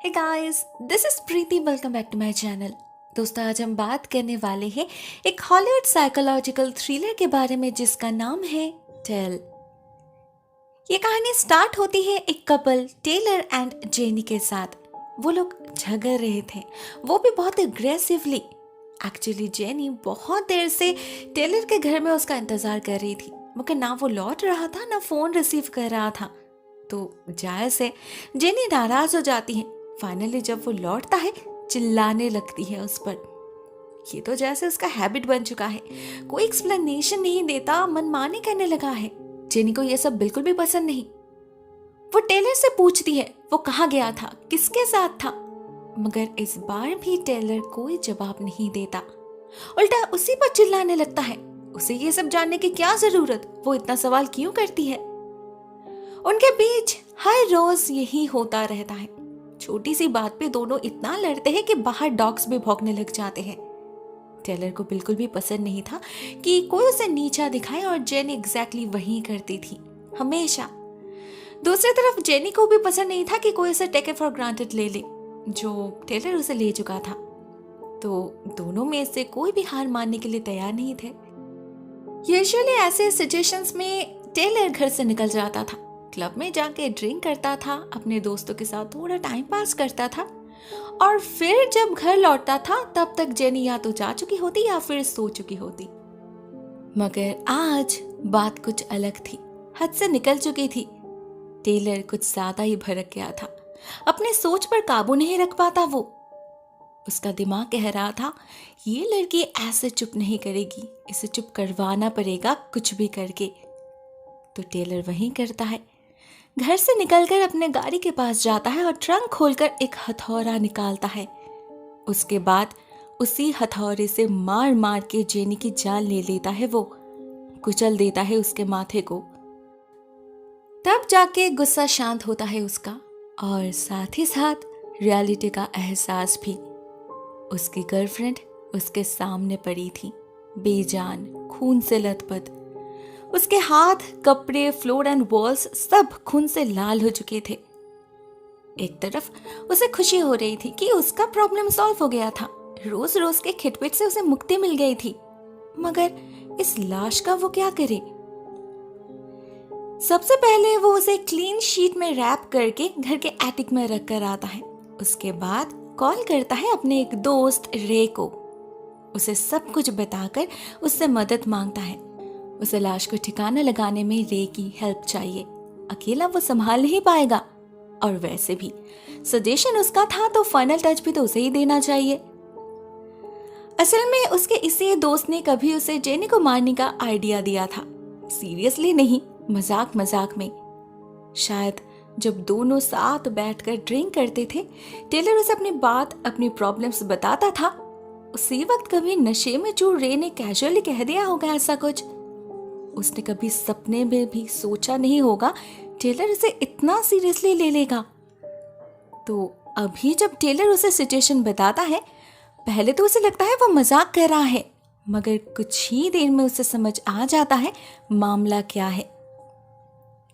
Hey guys, this is Preeti. Welcome back to my channel. दोस्तों, आज हम बात करने वाले हैं एक हॉलीवुड साइकोलॉजिकल थ्रिलर के बारे में जिसका नाम है टेल। ये कहानी स्टार्ट होती है एक कपल टेलर एंड जेनी के साथ। वो लोग झगड़ रहे थे, वो भी बहुत एग्रेसिवली। एक्चुअली जेनी बहुत देर से टेलर के घर में उसका इंतजार कर रही थी, मगर ना वो लौट रहा था ना फोन रिसीव कर रहा था। तो जाहिर से जेनी नाराज हो जाती है। फाइनली जब वो लौटता है, चिल्लाने लगती है उस पर। ये तो जैसे उसका हैबिट बन चुका है, कोई एक्सप्लेनेशन नहीं देता, मनमानी करने लगा है। जेनी को ये सब बिल्कुल भी पसंद नहीं। वो टेलर से पूछती है वो कहाँ गया था, किसके साथ था, मगर इस बार भी टेलर कोई जवाब नहीं देता, उल्टा उसी पर चिल्लाने लगता है। उसे ये सब जानने की क्या जरूरत, वो इतना सवाल क्यों करती है। उनके बीच हर रोज यही होता रहता है। छोटी सी बात पे दोनों इतना लड़ते हैं कि बाहर डॉग्स भी भौंकने लग जाते हैं। टेलर को बिल्कुल भी पसंद नहीं था कि कोई उसे नीचा दिखाए, और जेनी एग्जैक्टली वही करती थी हमेशा। दूसरी तरफ जेनी को भी पसंद नहीं था कि कोई उसे टेक इट फॉर ग्रांटेड ले ले, जो टेलर उसे ले चुका था। तो दोनों में से कोई भी हार मानने के लिए तैयार नहीं थे। यूजुअली ऐसे सिचुएशंस में टेलर घर से निकल जाता था, क्लब में जाके ड्रिंक करता था, अपने दोस्तों के साथ थोड़ा टाइम पास करता था, और फिर जब घर लौटता था तब तक जेनी या तो जा चुकी होती या फिर सो चुकी होती। मगर आज बात कुछ अलग थी, हद से निकल चुकी थी। टेलर कुछ ज्यादा ही भड़क गया था, अपने सोच पर काबू नहीं रख पाता वो। उसका दिमाग कह रहा था, ये लड़की ऐसे चुप नहीं करेगी, इसे चुप करवाना पड़ेगा कुछ भी करके। तो टेलर वही करता है, घर से निकलकर अपने गाड़ी के पास जाता है और ट्रंक खोलकर एक हथौड़ा निकालता है। उसके बाद उसी हथौड़े से मार मार के जेनी की जान ले लेता है। वो कुचल देता है उसके माथे को। तब जाके गुस्सा शांत होता है उसका, और साथ ही साथ रियलिटी का एहसास भी। उसकी गर्लफ्रेंड उसके सामने पड़ी थी, बेजान, खून से लथपथ। उसके हाथ, कपड़े, फ्लोर एंड वॉल्स सब खून से लाल हो चुके थे। एक तरफ उसे खुशी हो रही थी कि उसका प्रॉब्लम सॉल्व हो गया था, रोज रोज के खिटपिट से उसे मुक्ति मिल गई थी। मगर इस लाश का वो क्या करे। सबसे पहले वो उसे क्लीन शीट में रैप करके घर के एटिक में रख कर आता है। उसके बाद कॉल करता है अपने एक दोस्त रे को। उसे सब कुछ बताकर उससे मदद मांगता है। उसे लाश को ठिकाना लगाने में रे की हेल्प चाहिए, अकेला वो संभाल नहीं पाएगा। और वैसे भी सजेशन उसका था, तो फाइनल टच भी तो उसे ही देना चाहिए। असल में उसके इसी दोस्त ने कभी उसे जेनी को मारने का आइडिया दिया था। सीरियसली नहीं, मजाक मजाक में। शायद जब दोनों साथ बैठकर ड्रिंक करते थे, टेलर उसे अपनी बात, अपनी प्रॉब्लम्स बताता था। उसी वक्त कभी नशे में चूर रे ने कैजुअली कह दिया होगा ऐसा कुछ। उसने कभी सपने में भी सोचा नहीं होगा टेलर इसे इतना सीरियसली ले लेगा। तो अभी जब टेलर उसे सिचुएशन बताता है, पहले तो उसे लगता है वो मजाक कर रहा है, मगर कुछ ही देर में उसे समझ आ जाता है मामला क्या है।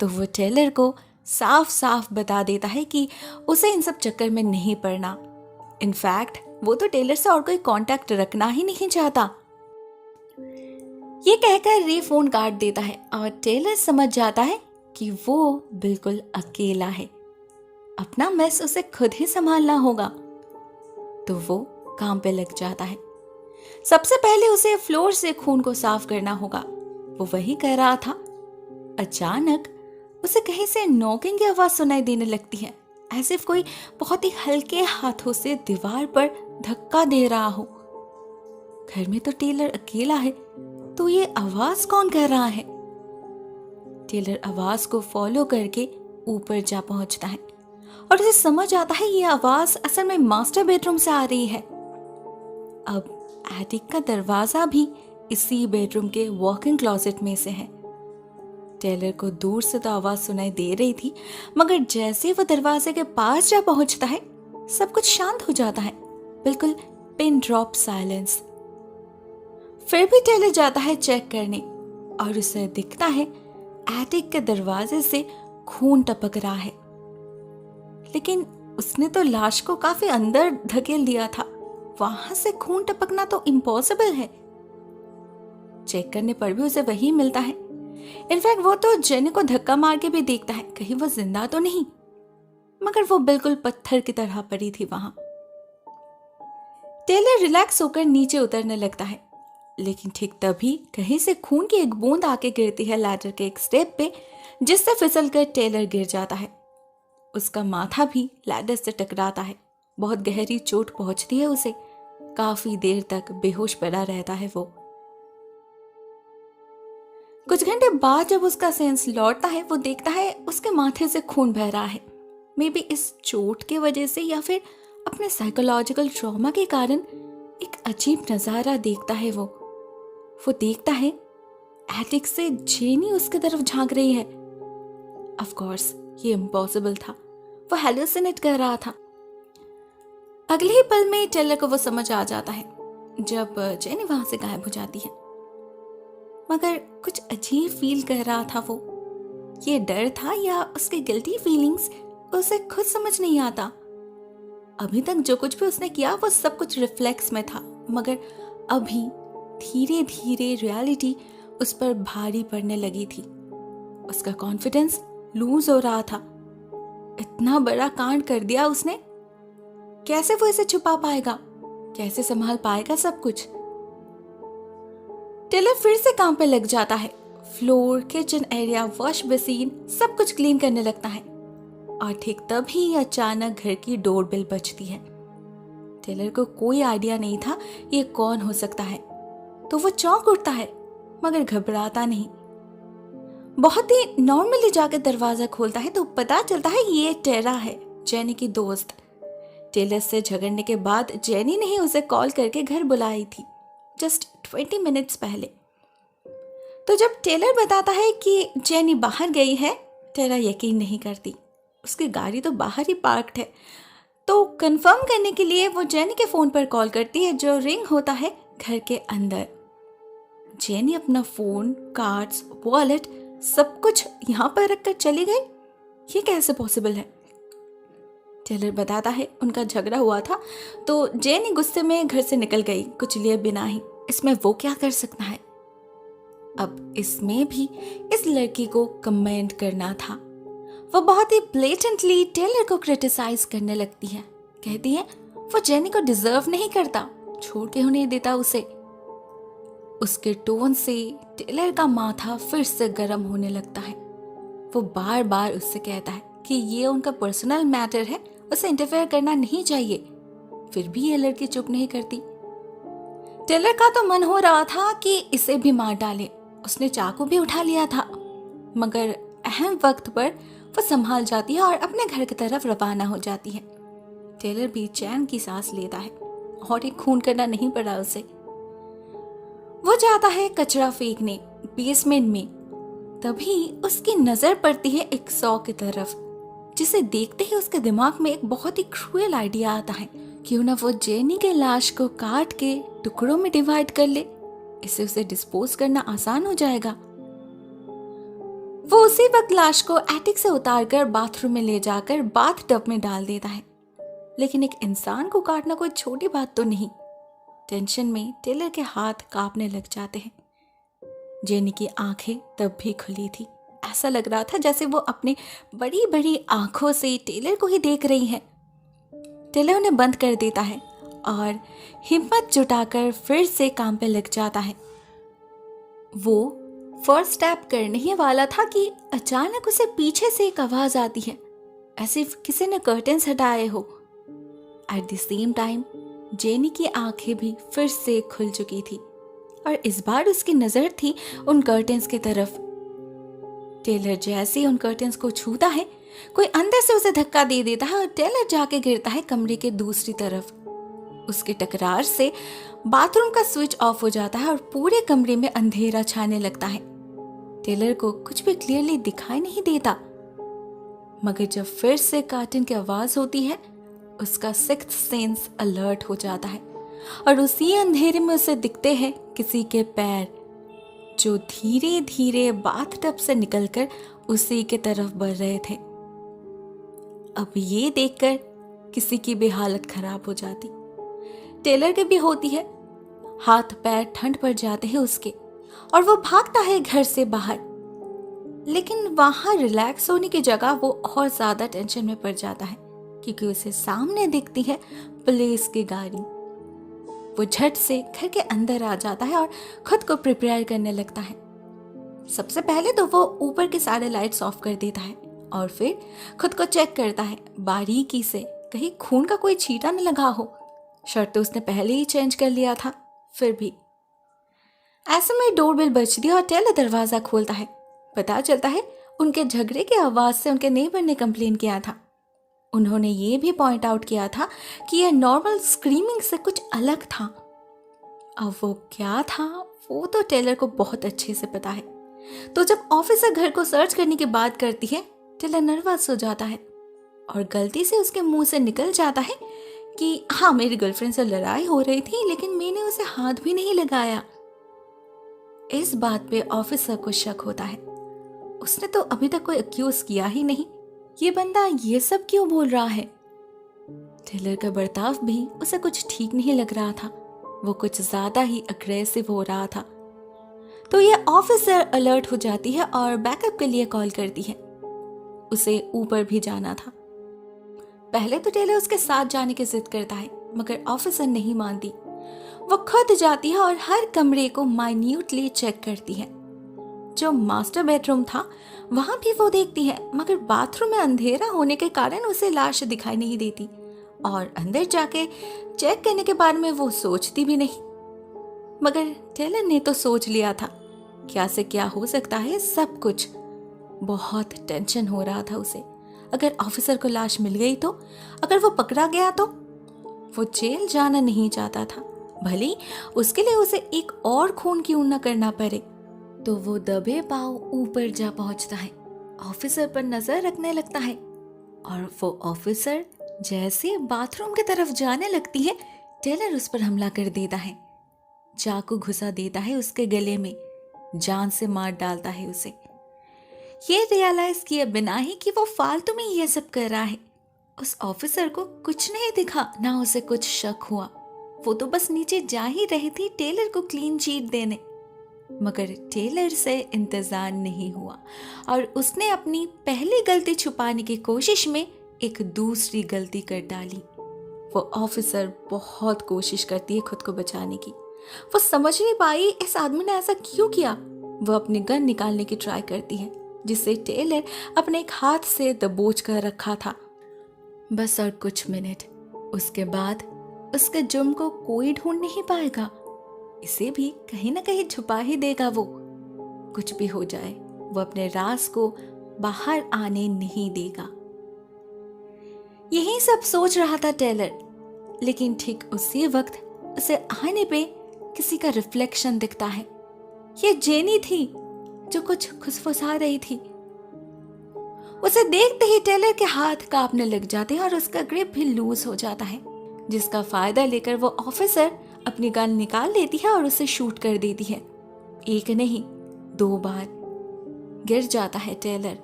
तो वो टेलर को साफ साफ बता देता है कि उसे इन सब चक्कर में नहीं पड़ना। इनफैक्ट वो तो टेलर से और कोई कांटेक्ट रखना ही नहीं चाहता। ये कहकर रे फोन काट देता है, और टेलर समझ जाता है कि वो बिल्कुल अकेला है। अपना मेस उसे खुद ही संभालना होगा। तो वो काम पे लग जाता है। सबसे पहले उसे फ्लोर से खून को साफ करना होगा। वो वही कर रहा था। अचानक उसे कहीं से नॉकिंग की आवाज सुनाई देने लगती है, ऐसे कोई बहुत ही हल्के हाथों से दीवार पर धक्का दे रहा हो। घर में तो टेलर अकेला है, तो ये आवाज कौन कर रहा है। टेलर आवाज को फॉलो करके ऊपर जा पहुंचता है, और उसे समझ आता है ये आवाज असल में मास्टर बेडरूम से आ रही है। अब एटिक का दरवाजा भी इसी बेडरूम के वॉक-इन क्लोजेट में से है। टेलर को दूर से तो आवाज सुनाई दे रही थी, मगर जैसे वो दरवाजे के पास जा पहुंचता है, सब कुछ शांत हो जाता है, बिल्कुल पिन ड्रॉप साइलेंस। फिर भी टेलर जाता है चेक करने, और उसे दिखता है एटिक के दरवाजे से खून टपक रहा है। लेकिन उसने तो लाश को काफी अंदर धकेल दिया था। वहां से खून टपकना तो इम्पॉसिबल है। चेक करने पर भी उसे वही मिलता है। इनफैक्ट वो तो जेनी को धक्का मार के भी देखता है कहीं वो जिंदा तो नहीं, मगर वो बिल्कुल पत्थर की तरह पड़ी थी वहां। टेलर रिलैक्स होकर नीचे उतरने लगता है, लेकिन ठीक तभी कहीं से खून की एक बूंद आके गिरती है लैडर के एक स्टेप पे, जिससे फिसलकर टेलर गिर जाता है। उसका माथा भी लैडर से टकराता है। बहुत गहरी चोट पहुंचती है उसे। काफी देर तक बेहोश पड़ा रहता है वो। कुछ घंटे बाद जब उसका सेंस लौटता है, वो देखता है उसके माथे से खून बह रहा है। मे बी इस चोट के वजह से या फिर अपने साइकोलॉजिकल ट्रॉमा के कारण एक अजीब नजारा देखता है वो देखता है एटिक से जेनी उसकी तरफ झांक रही है। ऑफ कोर्स ये इम्पॉसिबल था। वो हेलुसिनेट कर रहा था। अगले ही पल में टेलर को वो समझ आ जाता है जब जेनी वहां से गायब हो जाती है। मगर कुछ अजीब फील कर रहा था वो। ये डर था या उसके गिल्टी फीलिंग्स, उसे खुद समझ नहीं आता। अभी तक जो कुछ भी उसने किया वो सब कुछ रिफ्लेक्स में था, मगर अभी धीरे धीरे रियलिटी उस पर भारी पड़ने लगी थी। उसका कॉन्फिडेंस लूज हो रहा था। इतना बड़ा कांड कर दिया उसने, कैसे वो इसे छुपा पाएगा, कैसे संभाल पाएगा सब कुछ। टेलर फिर से काम पे लग जाता है। Floor, kitchen area, wash basin सब कुछ क्लीन करने लगता है। और ठीक तभी अचानक घर की डोरबेल बजती है। टेलर को कोई आइडिया नहीं था ये कौन हो सकता है, तो वो चौंक उठता है मगर घबराता नहीं। बहुत ही नॉर्मली जाकर दरवाजा खोलता है तो पता चलता है ये टेरा है, जेनी की दोस्त। टेलर से झगड़ने के बाद जेनी ने ही उसे कॉल करके घर बुलाई थी जस्ट 20 मिनट्स पहले। तो जब टेलर बताता है कि जेनी बाहर गई है, टेरा यकीन नहीं करती। उसकी गाड़ी तो बाहर ही पार्क्ड है। तो कंफर्म करने के लिए वो जेनी के फोन पर कॉल करती है, जो रिंग होता है घर के अंदर। जेनी अपना फोन, कार्ड्स, वॉलेट सब कुछ यहाँ पर रखकर चली गई। ये कैसे पॉसिबल है? टेलर बताता है उनका झगड़ा हुआ था तो जेनी गुस्से में घर से निकल गई, कुछ लिए बिना ही। इसमें वो क्या कर सकता है? अब इसमें भी इस लड़की को कमेंट करना था। वो बहुत ही ब्लेटेंटली टेलर को क्रिटिसाइज करने लगती है। कहती है वो जेनी को डिजर्व नहीं करता, छोड़ के नहीं देता उसे। उसके टोन से टेलर का माथा फिर से गर्म होने लगता है। वो बार बार उससे कहता है कि ये उनका पर्सनल मैटर है, उसे इंटरफेयर करना नहीं चाहिए। फिर भी ये लड़की चुप नहीं करती। टेलर का तो मन हो रहा था कि इसे भी मार डाले। उसने चाकू भी उठा लिया था, मगर अहम वक्त पर वो संभाल जाती है और अपने घर की तरफ रवाना हो जाती है। टेलर भी चैन की सांस लेता है और एक खून करना नहीं पड़ा उसे। वो जाता है कचरा फेंकने बेसमेंट में। तभी उसकी नजर पड़ती है एक सॉ की तरफ, जिसे देखते ही उसके दिमाग में एक बहुत ही क्रूएल आइडिया आता है। क्यों ना वो जेनी के लाश को काट के टुकड़ों में डिवाइड कर ले, इससे उसे डिस्पोज करना आसान हो जाएगा। वो उसी वक्त लाश को एटिक से उतारकर बाथरूम में ले जाकर बाथ टब में डाल देता है। लेकिन एक इंसान को काटना कोई छोटी बात तो नहीं। टेंशन में टेलर के हाथ कांपने लग जाते हैं। जेनी की आंखें तब भी खुली थी। ऐसा लग रहा था जैसे वो अपने बड़ी बड़ी आंखों से टेलर को ही देख रही है। टेलर उन्हें बंद कर देता है और हिम्मत जुटाकर फिर से काम पे लग जाता है। वो फर्स्ट स्टेप करने ही वाला था कि अचानक उसे पीछे से एक आवाज आती है, ऐसे किसी ने कर्टेन्स हटाए हो। At the same time jenny की आंखें भी फिर से खुल चुकी थी और इस बार उसकी नजर थी उन कर्टेन्स की तरफ। टेलर जैसे ही उन कर्टेन्स को छूता है, कोई अंदर से उसे धक्का दे देता है और टेलर जाके गिरता है कमरे के दूसरी तरफ। उसके टकरार से बाथरूम का स्विच ऑफ हो जाता है और पूरे कमरे में अंधेरा छाने लगता है। टेलर को कुछ भी क्लियरली दिखाई नहीं देता, मगर जब फिर से कार्टन की आवाज होती है, उसका सिक्स्थ सेंस अलर्ट हो जाता है और उसी अंधेरे में उसे दिखते हैं किसी के पैर, जो धीरे धीरे बाथटब से निकलकर उसी के तरफ बढ़ रहे थे। अब ये देखकर किसी की भी हालत खराब हो जाती। टेलर की भी होती है। हाथ पैर ठंड पड़ जाते हैं उसके और वो भागता है घर से बाहर। लेकिन वहां रिलैक्स होने की जगह वो और ज्यादा टेंशन में पड़ जाता है, क्योंकि उसे सामने दिखती है पुलिस की गाड़ी। वो झट से घर के अंदर आ जाता है और खुद को प्रिपेयर करने लगता है। सबसे पहले तो वो ऊपर के सारे लाइट्स ऑफ कर देता है और फिर खुद को चेक करता है बारीकी से, कहीं खून का कोई छींटा न लगा हो। शर्ट तो उसने पहले ही चेंज कर लिया था। फिर भी ऐसे में डोरबेल बजती है और टेलर दरवाजा खोलता है। पता चलता है उनके झगड़े की आवाज से उनके नेबर ने कंप्लेन किया था। उन्होंने ये भी पॉइंट आउट किया था कि यह नॉर्मल स्क्रीमिंग से कुछ अलग था। अब वो क्या था वो तो टेलर को बहुत अच्छे से पता है। तो जब ऑफिसर घर को सर्च करने की बात करती है, टेलर नर्वस हो जाता है और गलती से उसके मुंह से निकल जाता है कि हाँ, मेरी गर्लफ्रेंड से लड़ाई हो रही थी लेकिन मैंने उसे हाथ भी नहीं लगाया। इस बात पे ऑफिसर को शक होता है। उसने तो अभी तक कोई अक्यूज किया ही नहीं, ये बंदा ये सब क्यों बोल रहा है। टेलर का बर्ताव भी उसे कुछ ठीक नहीं लग रहा था। वो कुछ ज्यादा ही अग्रेसिव हो रहा था। तो ये ऑफिसर अलर्ट हो जाती है और बैकअप के लिए कॉल करती है। उसे ऊपर भी जाना था। पहले तो टेलर उसके साथ जाने की जिद करता है, मगर ऑफिसर नहीं मानती। वो खुद जाती है और हर कमरे को माइन्यूटली चेक करती है। जो मास्टर बेडरूम था वहां भी वो देखती है, मगर बाथरूम में अंधेरा होने के कारण उसे लाश दिखाई नहीं देती और अंदर जाके चेक करने के बारे में वो सोचती भी नहीं। मगर टेलर ने तो सोच लिया था क्या से क्या हो सकता है सब कुछ। बहुत टेंशन हो रहा था उसे। अगर ऑफिसर को लाश मिल गई तो, अगर वो पकड़ा गया तो। वो जेल जाना नहीं चाहता था, भले उसके लिए उसे एक और खून क्यों न करना पड़े। तो वो दबे पांव ऊपर जा पहुंचता है, ऑफिसर पर नजर रखने लगता है और वो ऑफिसर जैसे बाथरूम की तरफ जाने लगती है, टेलर उस पर हमला कर देता है। चाकू घुसा देता है उसके गले में, जान से मार डालता है उसे। ये रियलाइज किए बिना ही कि वो फालतू में ये सब कर रहा है। उस ऑफिसर को कुछ नहीं दिखा, ना उसे कुछ शक हुआ। वो तो बस नीचे जा ही रही थी टेलर को क्लीन चिट देने। मगर टेलर से इंतजार नहीं हुआ और उसने अपनी पहली गलती छुपाने की कोशिश में एक दूसरी गलती कर डाली। वो ऑफिसर बहुत कोशिश करती है खुद को बचाने की। वो समझ नहीं पाई इस आदमी ने ऐसा क्यों किया। वो अपनी गन निकालने की ट्राई करती है, जिसे टेलर अपने एक हाथ से दबोच कर रखा था। बस और कुछ मिनट, उसके बाद उसके जुर्म को कोई ढूंढ नहीं पाएगा। इसे भी कहीं ना कहीं छुपा ही देगा वो। कुछ भी हो जाए, वो अपने राज को बाहर आने नहीं देगा। यही सब सोच रहा था टेलर, लेकिन ठीक उसी वक्त उसे आईने पे किसी का रिफ्लेक्शन दिखता है। ये जेनी थी जो कुछ खुसफुसा रही थी। उसे देखते ही टेलर के हाथ कांपने लग जाते हैं और उसका ग्रिप भी लूज हो जाता है, जिसका फायदा लेकर वो ऑफिसर अपनी गन निकाल लेती है और उसे शूट कर देती है। एक नहीं 2 बार गिर जाता है टेलर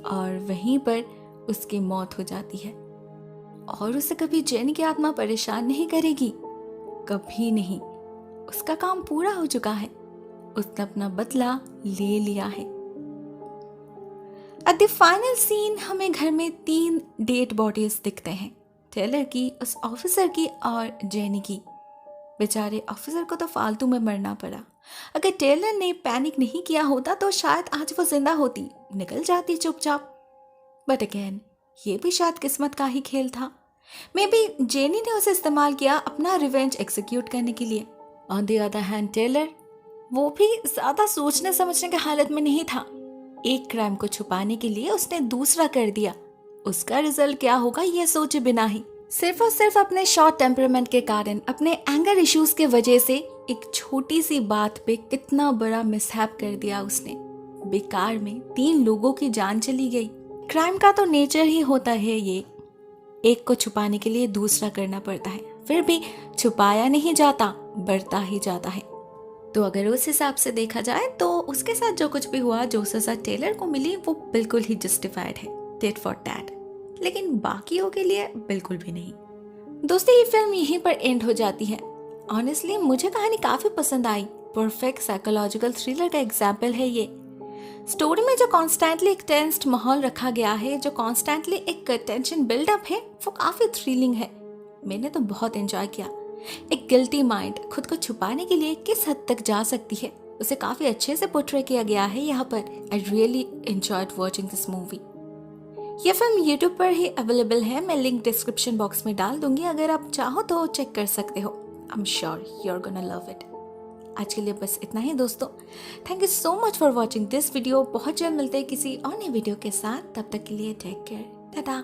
और वहीं पर उसकी मौत हो जाती है। और उसे कभी जेनी की आत्मा परेशान नहीं करेगी, कभी नहीं। उसका काम पूरा हो चुका है, उसने अपना बदला ले लिया है। एट द फाइनल सीन हमें घर में 3 डेड बॉडीज दिखते हैं, टेलर की, उस ऑफिसर की और जेनी की। बेचारे ऑफिसर को तो फालतू में मरना पड़ा। अगर टेलर ने पैनिक नहीं किया होता तो शायद आज वो जिंदा होती, निकल जाती चुपचाप। बट अगेन ये भी शायद किस्मत का ही खेल था। मे बी जेनी ने उसे इस्तेमाल किया अपना रिवेंज एग्जीक्यूट करने के लिए। On the other hand tailor, वो भी ज्यादा सोचने समझने की हालत में नहीं था। एक क्राइम को छुपाने के लिए उसने दूसरा कर दिया। उसका रिजल्ट क्या होगा ये सोचे बिना ही, सिर्फ और सिर्फ अपने शॉर्ट टेम्परामेंट के कारण, अपने एंगर इश्यूज के वजह से एक छोटी सी बात पे कितना बड़ा मिसहैप कर दिया उसने। बेकार में 3 लोगों की जान चली गई। क्राइम का तो नेचर ही होता है ये, एक को छुपाने के लिए दूसरा करना पड़ता है, फिर भी छुपाया नहीं जाता, बढ़ता ही जाता है। तो अगर उस हिसाब से देखा जाए तो उसके साथ जो कुछ भी हुआ, जो सजा टेलर को मिली, वो बिल्कुल ही जस्टिफाइड है, टेट फॉर टैट। लेकिन बाकियों के लिए बिल्कुल भी नहीं। दोस्तों, ये फिल्म यहीं पर एंड हो जाती है। ऑनेस्टली मुझे कहानी काफी पसंद आई। परफेक्ट साइकोलॉजिकल थ्रिलर का एग्जाम्पल है ये। स्टोरी में जो कॉन्स्टेंटली एक टेंस्ड माहौल रखा गया है, जो कॉन्स्टेंटली एक टेंशन बिल्डअप है, वो काफी थ्रिलिंग है। मैंने तो बहुत एंजॉय किया। एक गिल्टी माइंड खुद को छुपाने के लिए किस हद तक जा सकती है, उसे काफी अच्छे से पोर्ट्रे किया गया है यहाँ पर। I really enjoyed watching this movie. ये फिल्म यूट्यूब पर ही अवेलेबल है। मैं लिंक डिस्क्रिप्शन बॉक्स में डाल दूंगी, अगर आप चाहो तो चेक कर सकते हो। I am sure you are gonna love it. आज के लिए बस इतना ही दोस्तों। Thank you so much for watching this video. बहुत जल्द मिलते हैं किसी और नए वीडियो के साथ। तब तक के लिए टेक केयर, टाटा।